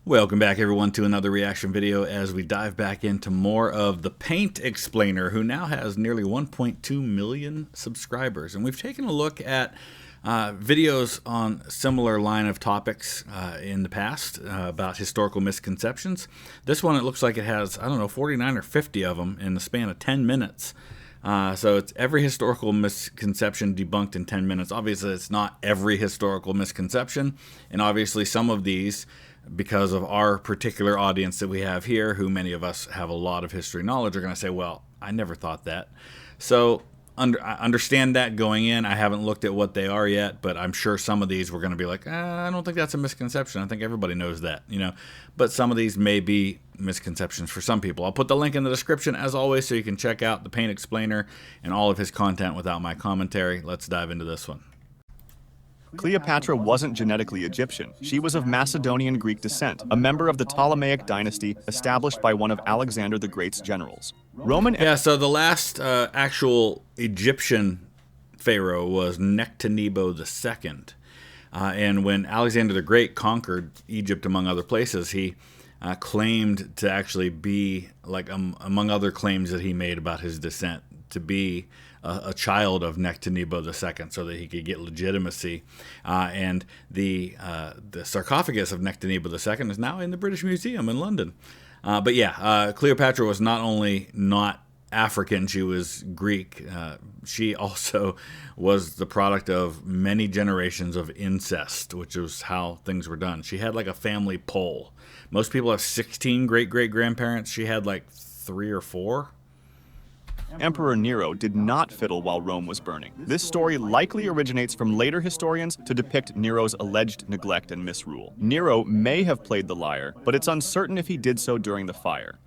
Welcome back everyone to another reaction video as we dive back into more of the Paint Explainer, who now has nearly 1.2 million subscribers. And we've taken a look at videos on similar line of topics in the past about historical misconceptions. This one, it looks like it has, I don't know, 49 or 50 of them in the span of 10 minutes. So it's every historical misconception debunked in 10 minutes. Obviously, it's not every historical misconception, and obviously some of these, because of our particular audience that we have here, who many of us have a lot of history knowledge, are going to say, well, I never thought that. So I understand that going in. I haven't looked at what they are yet, but I'm sure some of these we're going to be like, I don't think that's a misconception. I think everybody knows that, you know. But some of these may be misconceptions for some people. I'll put the link in the description as always so you can check out the Paint Explainer and all of his content without my commentary. Let's dive into this one. Cleopatra wasn't genetically Egyptian. She was of Macedonian Greek descent, a member of the Ptolemaic dynasty established by one of Alexander the Great's generals. So the last actual Egyptian pharaoh was Nectanebo II. And when Alexander the Great conquered Egypt, among other places, he claimed to actually be, like among other claims that he made about his descent, to be a child of Nectanebo II, so that he could get legitimacy. And the sarcophagus of Nectanebo II is now in the British Museum in London. But yeah, Cleopatra was not only not African, she was Greek. She also was the product of many generations of incest, which was how things were done. She had like a family poll. Most people have 16 great-great-grandparents. She had like 3 or 4. Emperor Nero did not fiddle while Rome was burning. This story likely originates from later historians to depict Nero's alleged neglect and misrule. Nero may have played the lyre, but it's uncertain if he did so during the fire.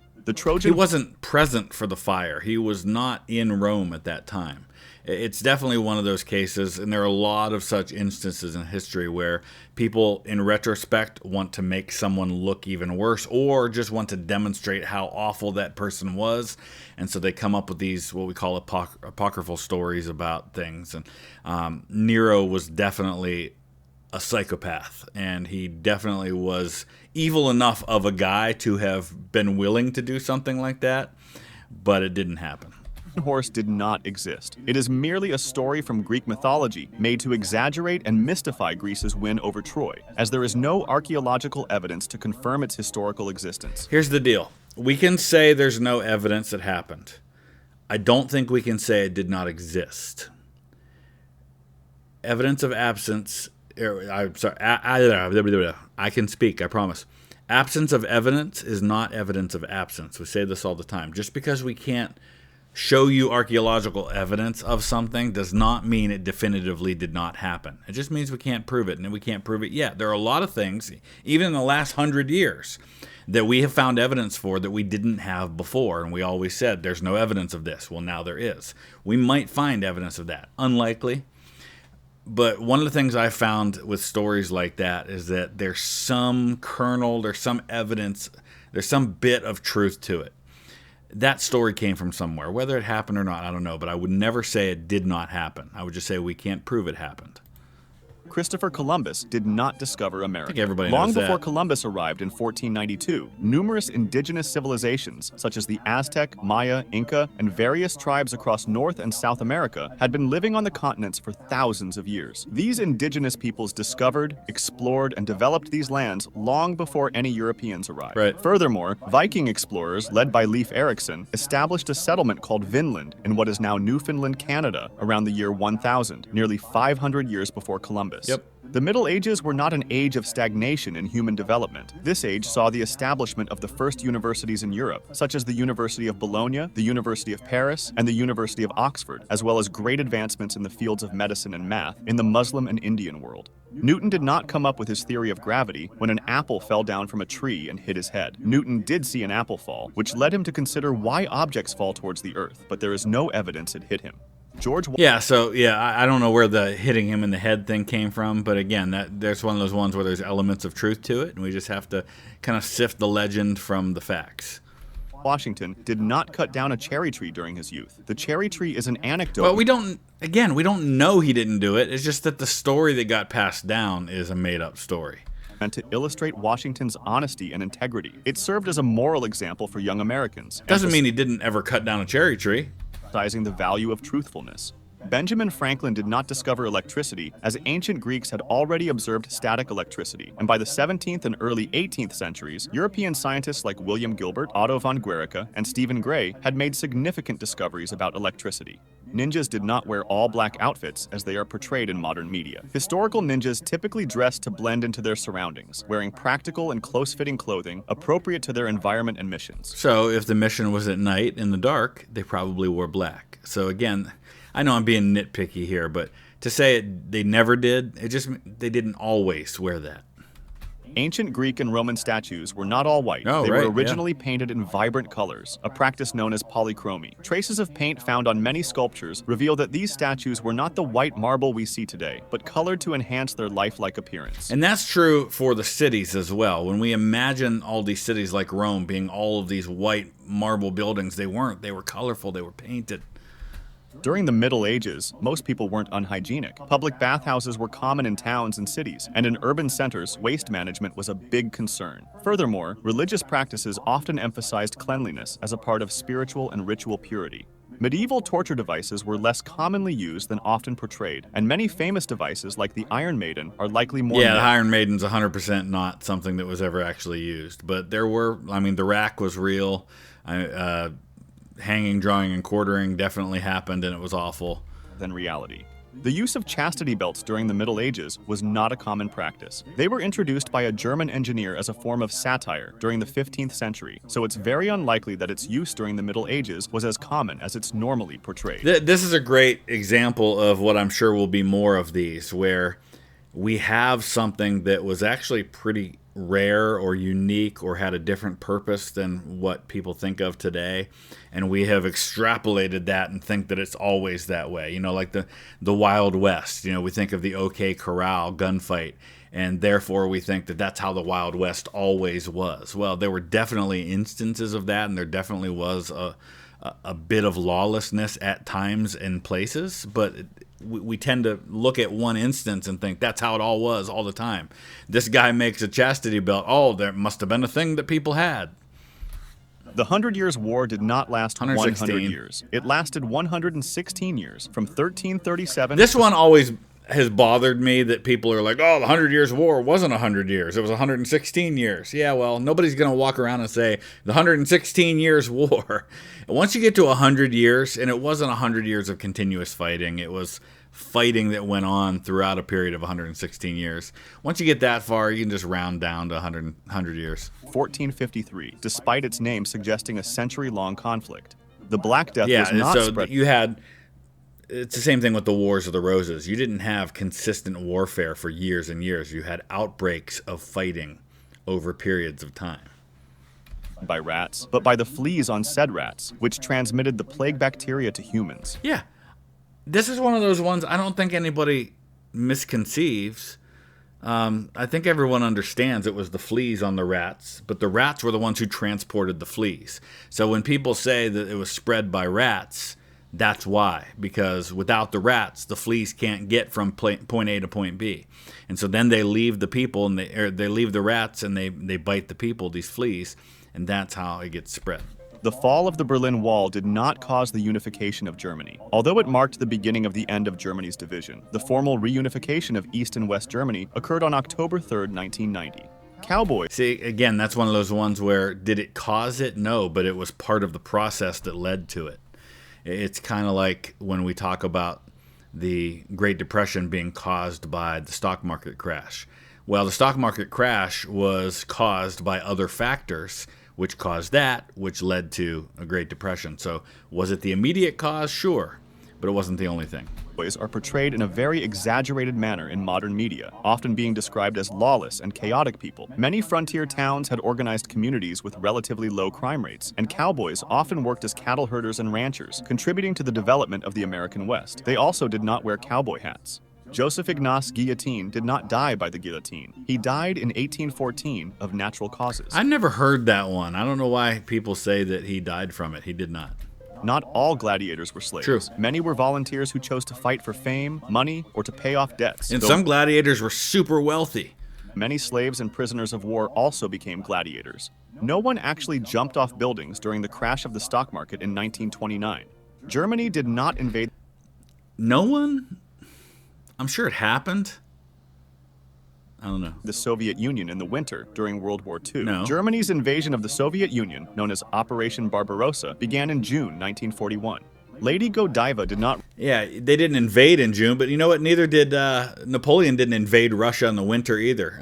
He wasn't present for the fire. He was not in Rome at that time. It's definitely one of those cases, and there are a lot of such instances in history where people, in retrospect, want to make someone look even worse, or just want to demonstrate how awful that person was, and so they come up with these, what we call apocryphal stories about things. And Nero was definitely a psychopath, and he definitely was evil enough of a guy to have been willing to do something like that, but it didn't happen. Horse did not exist. It is merely a story from Greek mythology made to exaggerate and mystify Greece's win over Troy, as there is no archaeological evidence to confirm its historical existence. Here's the deal. We can say there's no evidence that happened. I don't think we can say it did not exist. Evidence of absence... I'm sorry. I can speak, I promise. Absence of evidence is not evidence of absence. We say this all the time. Just because we can't show you archaeological evidence of something does not mean it definitively did not happen. It just means we can't prove it, and we can't prove it yet. There are a lot of things, even in the last 100 years, that we have found evidence for that we didn't have before, and we always said there's no evidence of this. Well, now there is. We might find evidence of that. Unlikely. But one of the things I found with stories like that is that there's some kernel, there's some evidence, there's some bit of truth to it. That story came from somewhere. Whether it happened or not, I don't know. But I would never say it did not happen. I would just say we can't prove it happened. Christopher Columbus did not discover America. I think everybody Long knows before that. Columbus arrived in 1492, numerous indigenous civilizations, such as the Aztec, Maya, Inca, and various tribes across North and South America, had been living on the continents for thousands of years. These indigenous peoples discovered, explored, and developed these lands long before any Europeans arrived. Right. Furthermore, Viking explorers, led by Leif Erikson, established a settlement called Vinland in what is now Newfoundland, Canada, around the year 1000, nearly 500 years before Columbus. Yep. The Middle Ages were not an age of stagnation in human development. This age saw the establishment of the first universities in Europe, such as the University of Bologna, the University of Paris, and the University of Oxford, as well as great advancements in the fields of medicine and math in the Muslim and Indian world. Newton did not come up with his theory of gravity when an apple fell down from a tree and hit his head. Newton did see an apple fall, which led him to consider why objects fall towards the earth, but there is no evidence it hit him. I don't know where the hitting him in the head thing came from, but again, there's one of those ones where there's elements of truth to it, and we just have to kind of sift the legend from the facts. Washington did not cut down a cherry tree during his youth. The cherry tree is an anecdote. Well, we don't know he didn't do it. It's just that the story that got passed down is a made-up story. meant to illustrate Washington's honesty and integrity. It served as a moral example for young Americans, Doesn't mean he didn't ever cut down a cherry tree. emphasizing the value of truthfulness. Benjamin Franklin did not discover electricity, as ancient Greeks had already observed static electricity, and by the 17th and early 18th centuries, European scientists like William Gilbert, Otto von Guericke, and Stephen Gray had made significant discoveries about electricity. Ninjas did not wear all-black outfits as they are portrayed in modern media. Historical ninjas typically dressed to blend into their surroundings, wearing practical and close-fitting clothing appropriate to their environment and missions. So if the mission was at night in the dark, they probably wore black. So again, I know I'm being nitpicky here, but to say they never did, they didn't always wear that. Ancient Greek and Roman statues were not all white. Oh, they right, were originally painted in vibrant colors, a practice known as polychromy. Traces of paint found on many sculptures reveal that these statues were not the white marble we see today, but colored to enhance their lifelike appearance. And that's true for the cities as well. When we imagine all these cities like Rome being all of these white marble buildings, they weren't. They were colorful, they were painted. During the Middle Ages, most people weren't unhygienic. Public bathhouses were common in towns and cities, and in urban centers, waste management was a big concern. Furthermore, religious practices often emphasized cleanliness as a part of spiritual and ritual purity. Medieval torture devices were less commonly used than often portrayed, and many famous devices like the Iron Maiden are likely more Yeah, the Iron Maiden's 100% not something that was ever actually used. But there were, the rack was real. Hanging, drawing, and quartering definitely happened, and it was awful. Than reality. The use of chastity belts during the Middle Ages was not a common practice. They were introduced by a German engineer as a form of satire during the 15th century, so it's very unlikely that its use during the Middle Ages was as common as it's normally portrayed. This is a great example of what I'm sure will be more of these, where we have something that was actually pretty rare or unique or had a different purpose than what people think of today, and we have extrapolated that and think that it's always that way. Like the Wild West. We think of the OK Corral gunfight, and therefore we think that that's how the Wild West always was. Well, there were definitely instances of that, and there definitely was a bit of lawlessness at times and places, but we tend to look at one instance and think that's how it all was all the time. This guy makes a chastity belt. Oh, there must have been a thing that people had. The 100 Years' War did not last 116. 100 years. It lasted 116 years, from 1337... This one always has bothered me, that people are like, oh, the 100 Years' War wasn't 100 years. It was 116 years. Yeah, well, nobody's going to walk around and say the 116 Years' War. Once you get to 100 years, and it wasn't 100 years of continuous fighting, it was fighting that went on throughout a period of 116 years. Once you get that far, you can just round down to 100 years. 1453, despite its name suggesting a century-long conflict. The Black Death Yeah, was not so spread... it's the same thing with the Wars of the Roses. You didn't have consistent warfare for years and years. You had outbreaks of fighting over periods of time. by rats, but by the fleas on said rats, which transmitted the plague bacteria to humans. Yeah. This is one of those ones I don't think anybody misconceives. I think everyone understands it was the fleas on the rats, but the rats were the ones who transported the fleas. So when people say that it was spread by rats, that's why. Because without the rats, the fleas can't get from point A to point B. And so then they leave the people, and they leave the rats, and they bite the people, these fleas, and that's how it gets spread. The fall of the Berlin Wall did not cause the unification of Germany. Although it marked the beginning of the end of Germany's division, the formal reunification of East and West Germany occurred on October 3rd, 1990. Cowboys. See, again, that's one of those ones where, did it cause it? No, but it was part of the process that led to it. It's kind of like when we talk about the Great Depression being caused by the stock market crash. Well, the stock market crash was caused by other factors, which caused that, which led to a Great Depression. So was it the immediate cause? Sure, but it wasn't the only thing. Cowboys are portrayed in a very exaggerated manner in modern media, often being described as lawless and chaotic people. Many frontier towns had organized communities with relatively low crime rates, and cowboys often worked as cattle herders and ranchers, contributing to the development of the American West. They also did not wear cowboy hats. Joseph Ignace Guillotine did not die by the guillotine. He died in 1814 of natural causes. I've never heard that one. I don't know why people say that he died from it. He did not. Not all gladiators were slaves. True. Many were volunteers who chose to fight for fame, money, or to pay off debts. And some gladiators were super wealthy. Many slaves and prisoners of war also became gladiators. No one actually jumped off buildings during the crash of the stock market in 1929. Germany did not invade. No one? I'm sure it happened. I don't know. The Soviet Union in the winter during World War II. No. Germany's invasion of the Soviet Union, known as Operation Barbarossa, began in June 1941. Lady Godiva did not. Yeah, they didn't invade in June, but you know what? Neither did Napoleon. Didn't invade Russia in the winter either.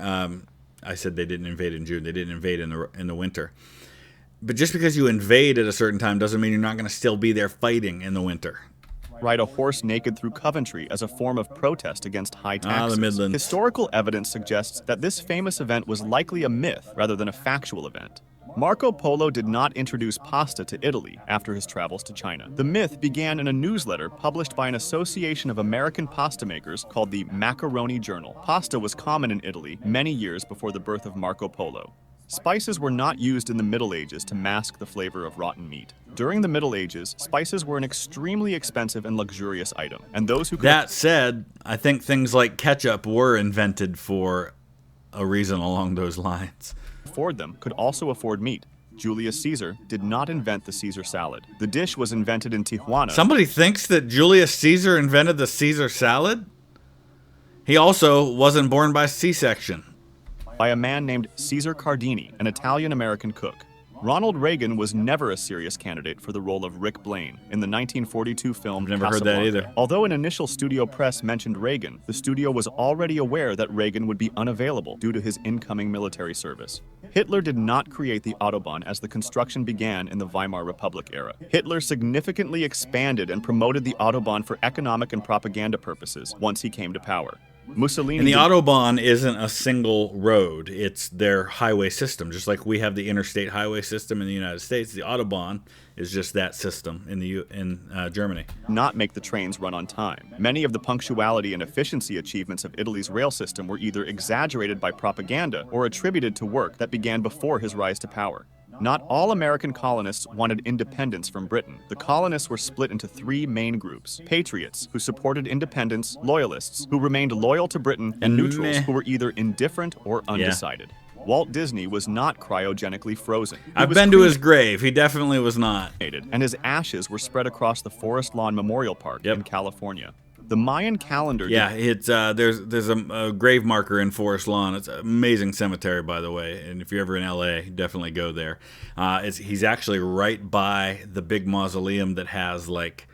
I said they didn't invade in June. They didn't invade in the winter. But just because you invade at a certain time doesn't mean you're not going to still be there fighting in the winter. Ride a horse naked through Coventry as a form of protest against high taxes. The Midlands. Historical evidence suggests that this famous event was likely a myth rather than a factual event. Marco Polo did not introduce pasta to Italy after his travels to China. The myth began in a newsletter published by an association of American pasta makers called the Macaroni Journal. Pasta was common in Italy many years before the birth of Marco Polo. Spices were not used in the Middle Ages to mask the flavor of rotten meat. During the Middle Ages, spices were an extremely expensive and luxurious item, and those who could... That said, I think things like ketchup were invented for a reason along those lines. afford them could also afford meat. Julius Caesar did not invent the Caesar salad. The dish was invented in Tijuana. Somebody thinks that Julius Caesar invented the Caesar salad? He also wasn't born by C-section. By a man named Caesar Cardini, an Italian-American cook. Ronald Reagan was never a serious candidate for the role of Rick Blaine in the 1942 film Never heard that either. Although an initial studio press mentioned Reagan, the studio was already aware that Reagan would be unavailable due to his incoming military service. Hitler did not create the Autobahn as the construction began in the Weimar Republic era. Hitler significantly expanded and promoted the Autobahn for economic and propaganda purposes once he came to power. Mussolini And the Autobahn isn't a single road. It's their highway system. Just like we have the interstate highway system in the United States, the Autobahn is just that system in Germany. Not make the trains run on time. Many of the punctuality and efficiency achievements of Italy's rail system were either exaggerated by propaganda or attributed to work that began before his rise to power. Not all American colonists wanted independence from Britain. The colonists were split into three main groups: patriots, who supported independence; loyalists, who remained loyal to Britain; and neutrals, who were either indifferent or undecided. Walt Disney was not cryogenically frozen. I've been to his grave. He definitely was not. And his ashes were spread across the Forest Lawn Memorial Park in California. The Mayan calendar... Yeah, it's there's a grave marker in Forest Lawn. It's an amazing cemetery, by the way. And if you're ever in L.A., definitely go there. He's actually right by the big mausoleum that has, like,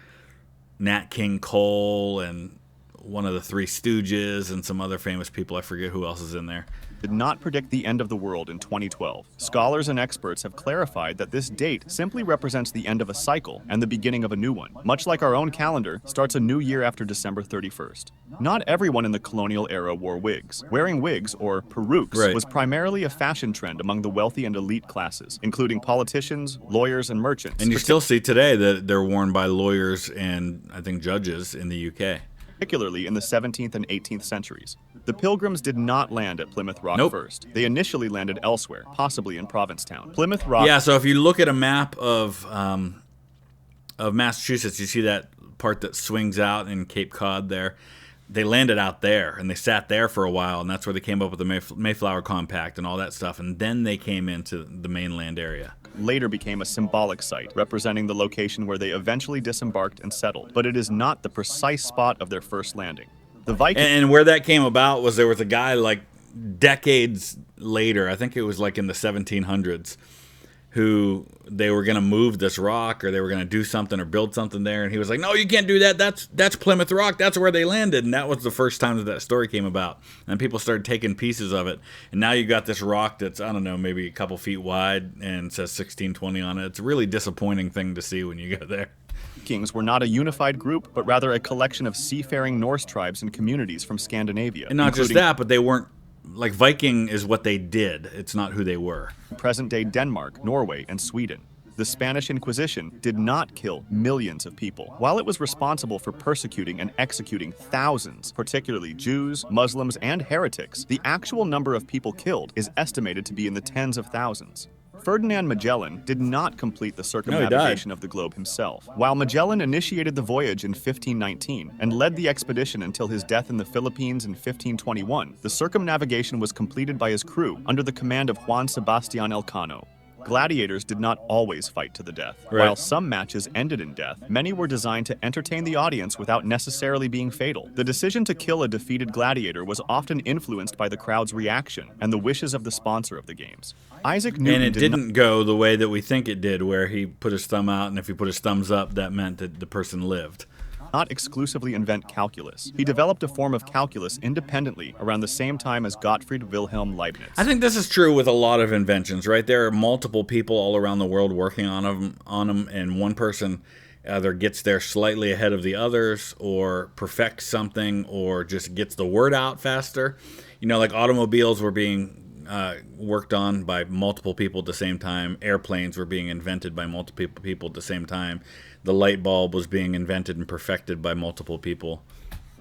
Nat King Cole and one of the Three Stooges and some other famous people. I forget who else is in there. Did not predict the end of the world in 2012. Scholars and experts have clarified that this date simply represents the end of a cycle and the beginning of a new one. Much like our own calendar, starts a new year after December 31st. Not everyone in the colonial era wore wigs. Wearing wigs, or perukes, was primarily a fashion trend among the wealthy and elite classes, including politicians, lawyers, and merchants. And you still see today that they're worn by lawyers and, I think, judges in the UK. Particularly in the 17th and 18th centuries. The Pilgrims did not land at Plymouth Rock first. They initially landed elsewhere, possibly in Provincetown. Plymouth Rock... Yeah, so if you look at a map of Massachusetts, you see that part that swings out in Cape Cod there. They landed out there, and they sat there for a while, and that's where they came up with the Mayflower Compact and all that stuff, and then they came into the mainland area. Later became a symbolic site, representing the location where they eventually disembarked and settled, but it is not the precise spot of their first landing. The Vikings... And where that came about was there was a guy, like, decades later, I think it was like in the 1700s, who they were going to move this rock, or they were going to do something or build something there, and he was like, no, you can't do that, that's Plymouth Rock, that's where they landed. And that was the first time that story came about, and people started taking pieces of it, and now you got this rock that's, I don't know, maybe a couple feet wide and says 1620 on it. It's a really disappointing thing to see when you go there. Vikings were not a unified group, but rather a collection of seafaring Norse tribes and communities from Scandinavia. And not just that, but they weren't, like, Viking is what they did. It's not who they were. Present-day Denmark, Norway, and Sweden. The Spanish Inquisition did not kill millions of people. While it was responsible for persecuting and executing thousands, particularly Jews, Muslims, and heretics, the actual number of people killed is estimated to be in the tens of thousands. Ferdinand Magellan did not complete the circumnavigation of the globe himself. While Magellan initiated the voyage in 1519 and led the expedition until his death in the Philippines in 1521, the circumnavigation was completed by his crew under the command of Juan Sebastián Elcano. Gladiators did not always fight to the death. Right. While some matches ended in death, many were designed to entertain the audience without necessarily being fatal. The decision to kill a defeated gladiator was often influenced by the crowd's reaction and the wishes of the sponsor of the games. Isaac Newton And it didn't go the way that we think it did, where he put his thumb out, and if he put his thumbs up, that meant that the person lived. Not exclusively invent calculus. He developed a form of calculus independently around the same time as Gottfried Wilhelm Leibniz. I think this is true with a lot of inventions, right? There are multiple people all around the world working on them, and one person either gets there slightly ahead of the others, or perfects something, or just gets the word out faster. You know, like automobiles were being worked on by multiple people at the same time. Airplanes were being invented by multiple people at the same time. The light bulb was being invented and perfected by multiple people.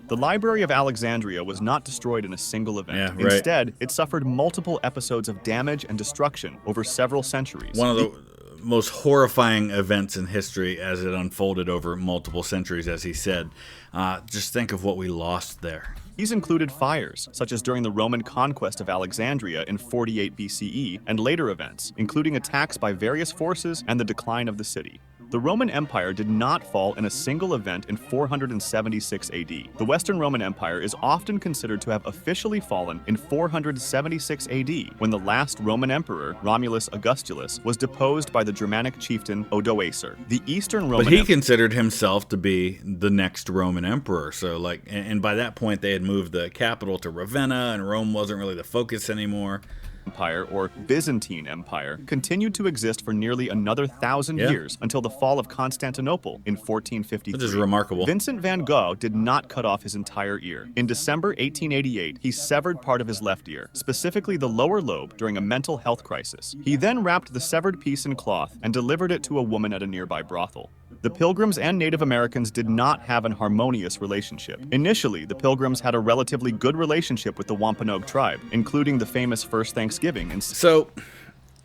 The Library of Alexandria was not destroyed in a single event. Yeah, right. Instead, it suffered multiple episodes of damage and destruction over several centuries. One of the most horrifying events in history as it unfolded over multiple centuries, as he said. Just think of what we lost there. These included fires, such as during the Roman conquest of Alexandria in 48 BCE, and later events, including attacks by various forces and the decline of the city. The Roman Empire did not fall in a single event in 476 AD. The Western Roman Empire is often considered to have officially fallen in 476 AD, when the last Roman emperor, Romulus Augustulus, was deposed by the Germanic chieftain Odoacer. The Eastern Roman But he considered himself to be the next Roman emperor. So, like, and by that point they had moved the capital to Ravenna, and Rome wasn't really the focus anymore. Empire, or Byzantine Empire, continued to exist for nearly another 1,000 years until the fall of Constantinople in 1453. Which is remarkable. Vincent van Gogh did not cut off his entire ear. In December 1888, he severed part of his left ear, specifically the lower lobe, during a mental health crisis. He then wrapped the severed piece in cloth and delivered it to a woman at a nearby brothel. The Pilgrims and Native Americans did not have an harmonious relationship. Initially, the Pilgrims had a relatively good relationship with the Wampanoag tribe, including the famous First Thanksgiving. So,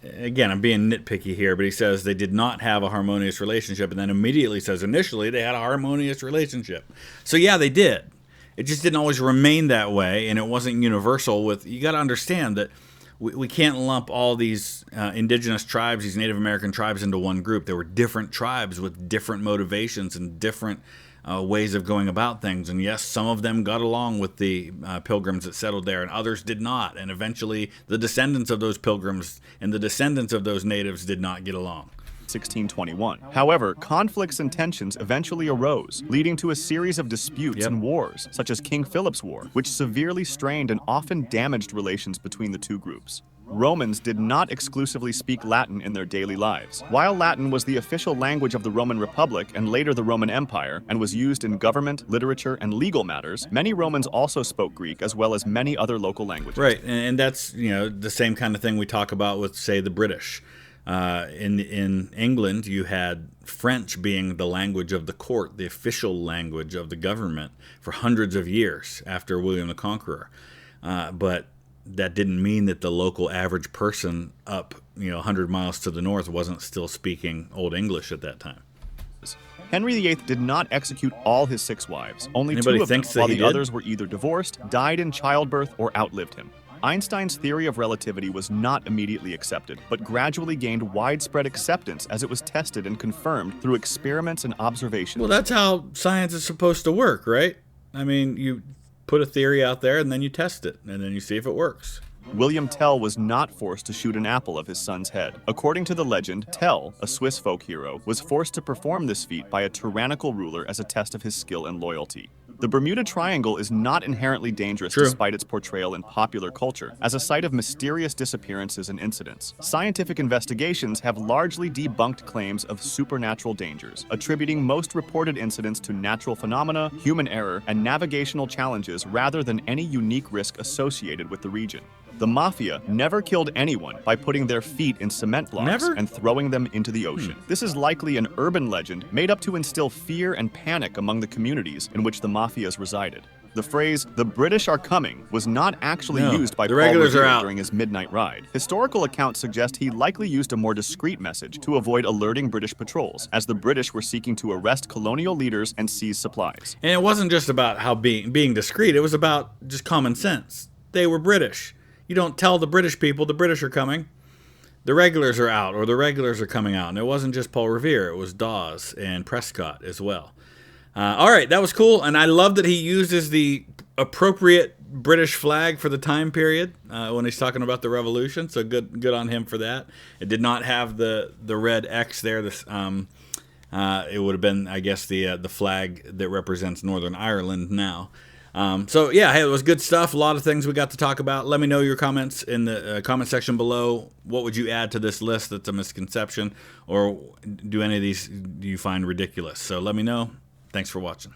again, I'm being nitpicky here, but he says they did not have a harmonious relationship, and then immediately says initially they had a harmonious relationship. So yeah, they did. It just didn't always remain that way, and it wasn't universal. You got to understand that we can't lump all these indigenous tribes, these Native American tribes, into one group. There were different tribes with different motivations and different ways of going about things. And yes, some of them got along with the pilgrims that settled there, and others did not. And eventually, the descendants of those pilgrims and the descendants of those natives did not get along. 1621. However, conflicts and tensions eventually arose, leading to a series of disputes and wars, such as King Philip's War, which severely strained and often damaged relations between the two groups. Romans did not exclusively speak Latin in their daily lives. While Latin was the official language of the Roman Republic and later the Roman Empire, and was used in government, literature, and legal matters, many Romans also spoke Greek as well as many other local languages. Right, and that's, you know, the same kind of thing we talk about with, say, the British. In England, you had French being the language of the court, the official language of the government for hundreds of years after William the Conqueror. But that didn't mean that the local average person up, 100 miles to the north wasn't still speaking Old English at that time. Henry VIII did not execute all his 6 wives. Only Anybody 2 of them, thinks that while he the did? others were either divorced, died in childbirth, or outlived him. Einstein's theory of relativity was not immediately accepted, but gradually gained widespread acceptance as it was tested and confirmed through experiments and observations. Well, that's how science is supposed to work, right? I mean, you put a theory out there and then you test it, and then you see if it works. William Tell was not forced to shoot an apple of his son's head. According to the legend, Tell, a Swiss folk hero, was forced to perform this feat by a tyrannical ruler as a test of his skill and loyalty. The Bermuda Triangle is not inherently dangerous despite its portrayal in popular culture as a site of mysterious disappearances and incidents. Scientific investigations have largely debunked claims of supernatural dangers, attributing most reported incidents to natural phenomena, human error, and navigational challenges rather than any unique risk associated with the region. The Mafia never killed anyone by putting their feet in cement blocks and throwing them into the ocean. This is likely an urban legend made up to instill fear and panic among the communities in which the Mafias resided. The phrase, "the British are coming," was not actually No, used by the Paul regulars are Revere out. during his midnight ride. Historical accounts suggest he likely used a more discreet message to avoid alerting British patrols, as the British were seeking to arrest colonial leaders and seize supplies. And it wasn't just about how being discreet. It was about just common sense. They were British. You don't tell the British people the British are coming. The regulars are out, or the regulars are coming out. And it wasn't just Paul Revere. It was Dawes and Prescott as well. All right, that was cool. And I love that he uses the appropriate British flag for the time period when he's talking about the Revolution. So good on him for that. It did not have the red X there. This it would have been, I guess, the flag that represents Northern Ireland now. So yeah, hey, it was good stuff. A lot of things we got to talk about. Let me know your comments in the comment section below. What would you add to this list that's a misconception, or do any of these do you find ridiculous? So let me know. Thanks for watching.